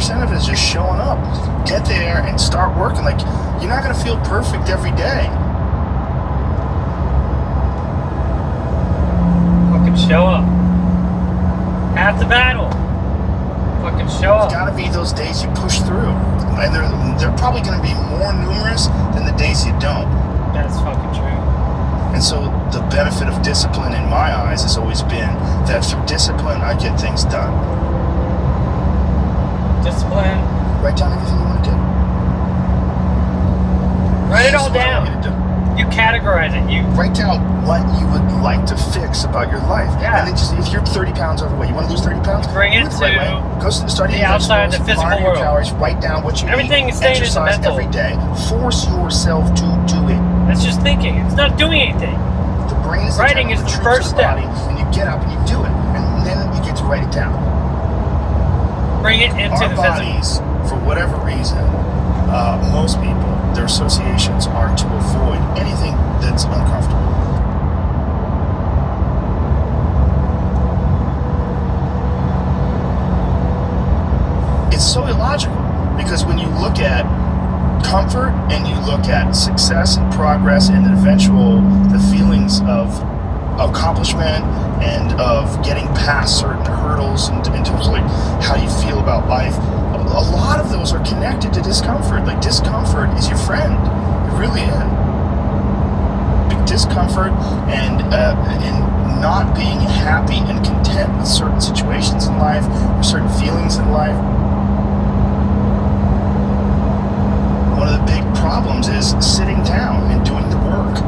90% of it is just showing up. Get there and start working. Like, you're not going to feel perfect every day. Fucking show up. Have the battle. Fucking show up. There's got to be those days you push through. And they're probably going to be more numerous than the days you don't. That's fucking true. And so the benefit of discipline in my eyes has always been that through discipline, I get things done. Discipline. Write down everything you want to do. Write it all down. You categorize it. You write down what you would like to fix about your life. Yeah. And then just, if you're 30 pounds overweight, you want to lose 30 pounds? Bring it to go start the outside of the physical world. Calories, write down what you Everything eat. is staying in the Exercise mental. every day. Force yourself to do it. That's just thinking. It's not doing anything. The brain is writing is the first step. Body, and you get up and you do it. And then you get to write it down. Bring it into Our the bodies, physical. for whatever reason, most people, their associations are to avoid anything that's uncomfortable. It's so illogical, because when you look at comfort and you look at success and progress and the feelings of accomplishment and of getting past certain hurdles and in terms of like how you feel about life, a lot of those are connected to discomfort. Like, discomfort is your friend. It really is. Big discomfort and not being happy and content with certain situations in life or certain feelings in life. One of the big problems is sitting down and doing the work.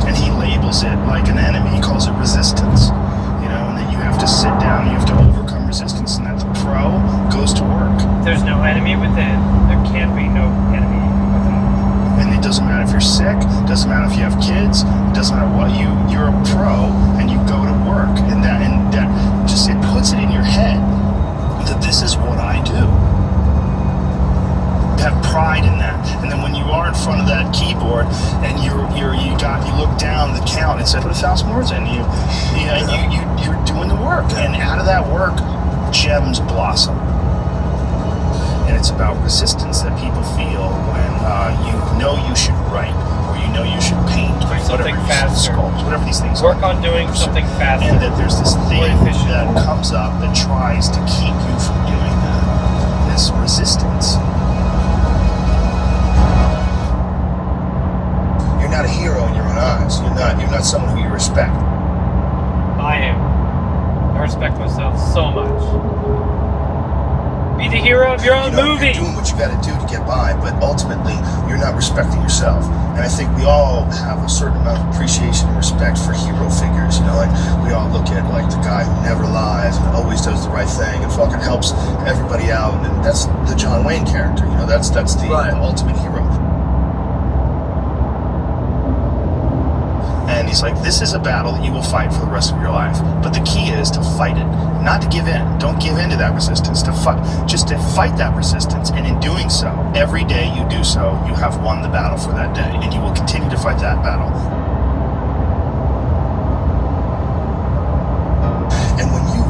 And he labels it like an enemy. He calls it resistance. And that you have to sit down, you have to overcome resistance, and that the pro goes to work. There's no enemy within. There can be no enemy within. And it doesn't matter if you're sick, it doesn't matter if you have kids, it doesn't matter what, you're a pro and you go to work. And that just, it puts it in your head that this is what I do. Have pride in that. And then when you are in front of that keyboard and you look down the count and say, put 1,000 words in, you're doing the work. And out of that work, gems blossom. And it's about resistance that people feel when you should write, or you should paint, or something faster, sculpt, whatever these things work on doing something faster. And that there's this thing that comes up that tries to keep you from doing that. This resistance. You're not a hero in your own eyes. You're not someone who you respect. I am. I respect myself so much. Be the hero of your own movie. You're doing what you got to do to get by, but ultimately, you're not respecting yourself. And I think we all have a certain amount of appreciation and respect for hero figures. Like, we all look at like the guy who never lies and always does the right thing and fucking helps everybody out. And that's the John Wayne character. That's the ultimate hero. And he's like, this is a battle that you will fight for the rest of your life. But the key is to fight it, not to give in. Don't give in to that resistance, just to fight that resistance. And in doing so, every day you do so, you have won the battle for that day. And you will continue to fight that battle. And when you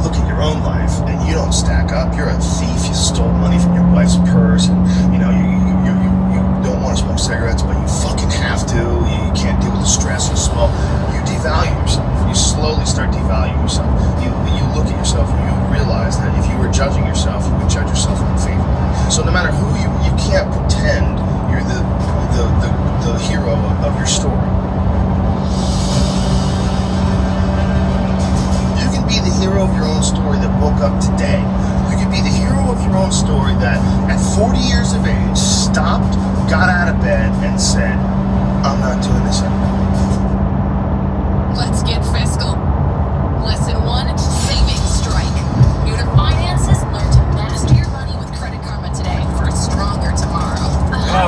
look at your own life and you don't stack up, you're a thief, you stole money from your wife's purse, and you don't want to smoke cigarettes, but you fucking have to. You can't deal with the stress you smoke. You devalue yourself. You slowly start devaluing yourself. You look at yourself and you realize that if you were judging yourself, you would judge yourself unfavorably. So no matter who you can't pretend you're the hero of your story. You can be the hero of your own story that woke up today. You can be the hero of your own story that at 40 years of age stopped, got out of bed and said, I'm not doing this anymore. Let's get fiscal. Lesson 1, savings strike. New to finances, learn to master your money with Credit Karma today for a stronger tomorrow.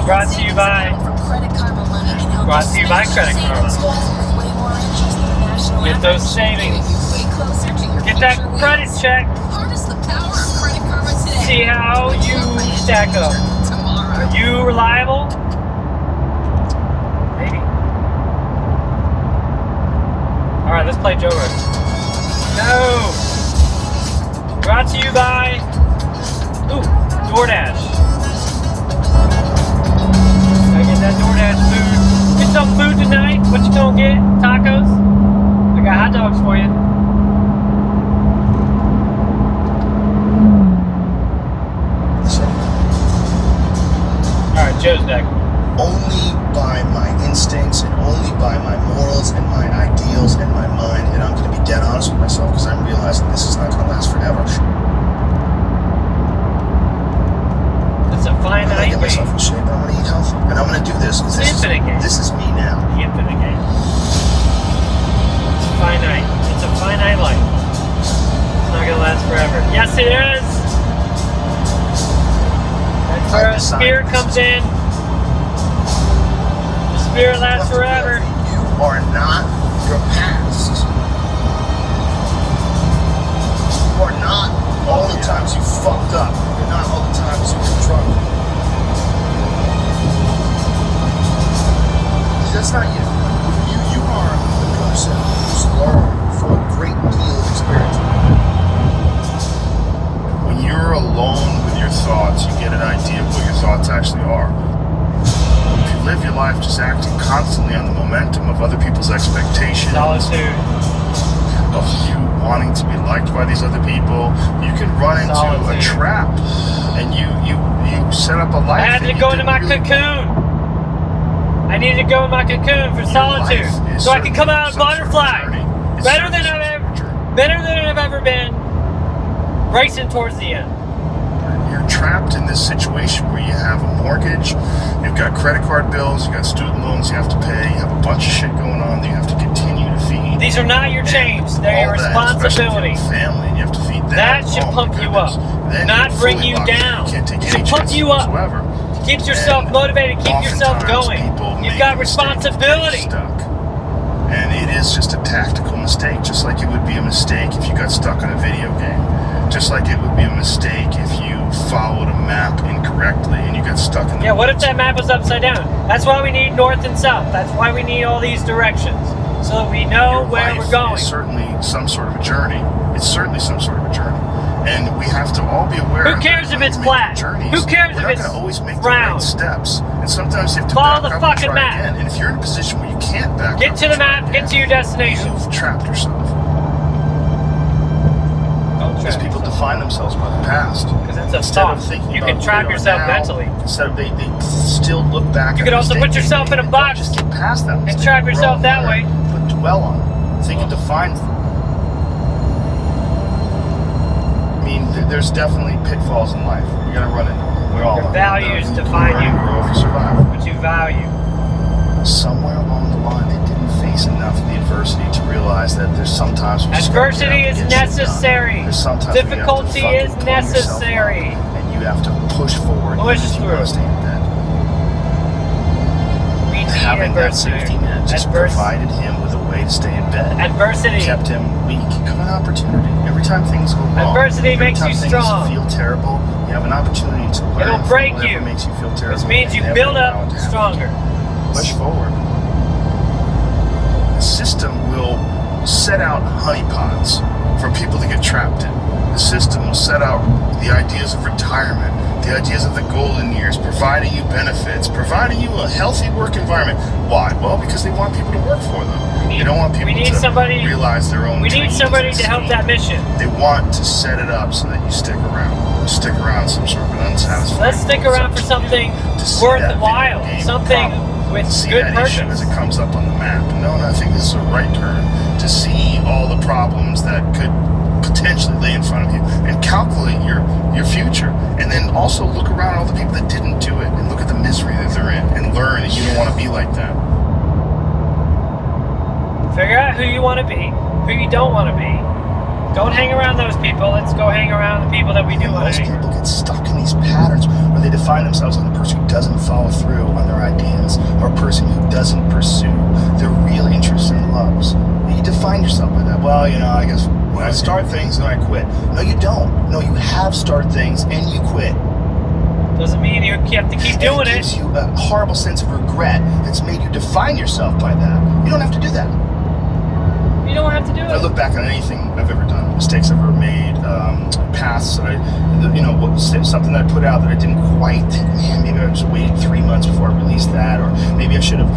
Brought to you by Credit Karma Money can help Brought to you by Credit Karma. Get those savings. Get that credit check. Harness the power of Credit Karma today. See how you stack up. Are you reliable? Maybe. Alright, let's play Joe Rogan. Oh. Brought to you by DoorDash. Gotta get that DoorDash food. Get some food tonight. What you gonna get? Tacos? I got hot dogs for you. Alright, Joe's back. Only by my instincts and only by my morals and my ideals and my mind, and I'm going to be dead honest with myself because I'm realizing this is not going to last forever. It's a I'm going to finite get myself game. in shape, and I'm going to eat healthy, and I'm going to do this because Infinite game. this is me now. The infinite game. It's finite. It's a finite life. It's not gonna last forever. Yes, it is. That's where a spirit comes in. The spirit lasts forever. You are not your past. You are not all the times you fucked up. You're not all the times you were drunk. That's not you. You are the person who's learned from a great deal of experience. When you're alone with your thoughts, you get an idea of what your thoughts actually are. If you live your life just acting constantly on the momentum of other people's expectations, Solitude. of you wanting to be liked by these other people, you can run into a trap, and you set up a life. I had to go into my cocoon. I need to go in my cocoon for solitude, so I can come out and butterfly. Better than I've ever been. Racing towards the end. You're trapped in this situation where you have a mortgage, you've got credit card bills, you've got student loans you have to pay, you have a bunch of shit going on that you have to continue to feed. These are not your chains; they're your responsibility. Family, and you have to feed them. That should pump you up, not bring you down. It should pump you up. Keep yourself motivated, keep yourself going. You've got responsibility. And it is just a tactical mistake, just like it would be a mistake if you got stuck on a video game. Just like it would be a mistake if you followed a map incorrectly and you got stuck in the Yeah, what if that map was upside down? That's why we need north and south. That's why we need all these directions. So that we know where we're going. It's certainly some sort of a journey. It's certainly some sort of a journey. And we have to all be aware. Who cares if it's flat? Who cares if it's always make round? The right steps. And sometimes you have to follow back the up fucking and try map. again. And if you're in a position where you can't back get up, to the map, get to your destination. You've trapped yourself. Because people define themselves by the past. Because it's a thought. You can trap yourself mentally. Instead of they still look back. You could also put yourself in a box. Just get past that and trap yourself that way. But dwell on it. So you can define them. I mean, there's definitely pitfalls in life. You're gonna run into them. We're all. Your values define you. Grow if you survive. What you value. Somewhere along the line, they didn't face enough of the adversity to realize that there's sometimes adversity is necessary. Difficulty is necessary. And you have to push forward. Push through. We need having adversity. that safety net just provided him with a way to stay in bed. Adversity kept him weak. Come an opportunity. Every time things go wrong, adversity makes you strong. Feel terrible. You have an opportunity to learn. It'll break you. Makes you feel terrible. Which means you build up stronger. Push forward. The system will set out honeypots for people to get trapped in. The system will set out the ideas of retirement, the ideas of the golden years, providing you benefits, providing you a healthy work environment. Why? Well, because they want people to work for them. They don't want people to realize their own dreams. We need somebody to help that mission. They want to set it up so that you stick around. Stick around some sort of an unsatisfying. Let's stick around for something worthwhile, something with good purpose. As it comes up on the map. No, I think this is a right turn to see all the problems that could potentially lay in front of you and calculate your future, and then also look around all the people that didn't do it and look at the misery that they're in and learn that you don't want to be like that. Figure out who you want to be, who you don't want to be. Don't hang around those people. Let's go hang around the people that we do want to hang. Most people get stuck in these patterns where they define themselves as a person who doesn't follow through on their ideas, or a person who doesn't pursue their real interests and loves. You define yourself by that. Well, I guess when I start things and I quit. No, you don't. No, you have started things and you quit. Doesn't mean you have to keep doing it. It gives you a horrible sense of regret that's made you define yourself by that. You don't have to do that. You don't have to do it. I look back on anything I've ever done, mistakes I've ever made, paths that something that I put out that I didn't quite think, man, maybe I just waited 3 months before I released that, or maybe I should have,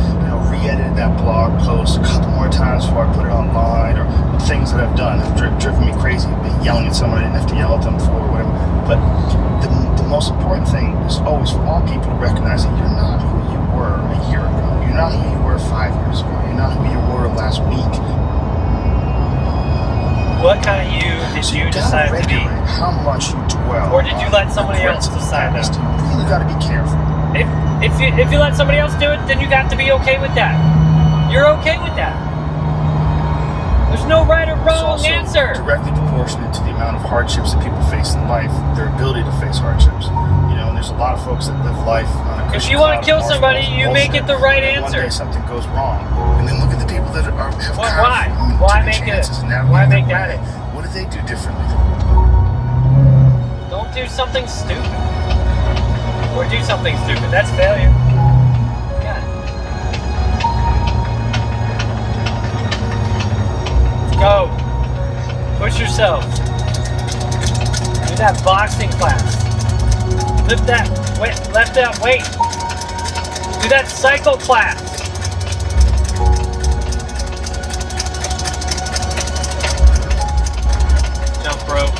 re-edited that blog post a couple more times before I put it online, or things that I've done have driven me crazy. I've been yelling at someone I didn't have to yell at them for, or whatever. But the most important thing is always for all people to recognize that you're not who you were a year ago. You're not who you were 5 years ago. You're not who you were last week. What kind of you did you decide to be? How much you dwell. Or did you let somebody else decide that? You really got to be careful. If you let somebody else do it, then you got to be okay with that. You're okay with that. There's no right or wrong It's also answer. directly proportionate to the amount of hardships that people face in life, their ability to face hardships. And there's a lot of folks that live life on a If you want to kill somebody, you make it the right answer. One day something goes wrong, and then look at the people that have Why? Why make it? Why make that? What did they do differently? Don't do something stupid. Or do something stupid. That's failure. God. Let's go. Push yourself. Do that boxing class. Lift that weight. Lift that weight. Do that cycle class. Jump rope.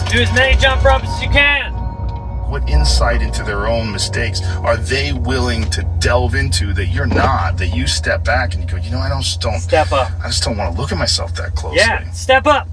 Do as many jump ropes as you can. What insight into their own mistakes are they willing to delve into that you're not, that you step back and you go, I just don't Step up. I just don't want to look at myself that closely. Yeah, step up.